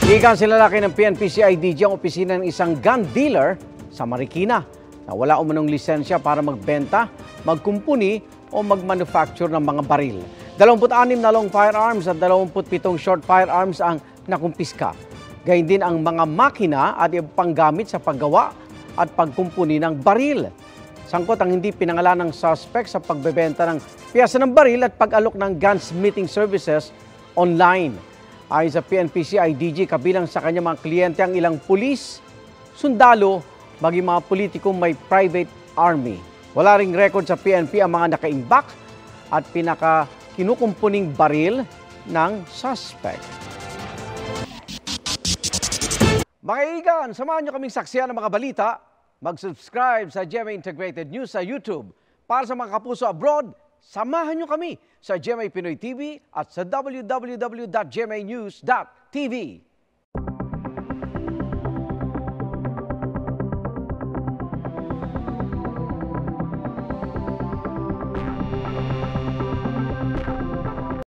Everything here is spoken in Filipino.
Ikan sinalaki ng PNP-CIDG ang opisina ng isang gun dealer sa Marikina na wala umanong lisensya para magbenta, magkumpuni o magmanufacture ng mga baril. 26 na long firearms at 27 short firearms ang nakumpiska. Gayun din ang mga makina at ibang panggamit sa paggawa at pagkumpuni ng baril. Sangkot ang hindi pinangalan ng suspect sa pagbebenta ng piyesa ng baril at pag-alok ng gunsmithing services online. Ayon sa PNP-CIDG, kabilang sa kanyang mga kliyente ang ilang pulis, sundalo, maging mga politikong may private army. Wala ring record sa PNP ang mga nakaimbak at kinukumpuning baril ng suspect. Mga kaibigan, samahan nyo kaming saksiyan ng mga balita. Mag-subscribe sa GMA Integrated News sa YouTube. Para sa mga kapuso abroad, samahan nyo kami sa GMA Pinoy TV at sa www.gmanews.tv.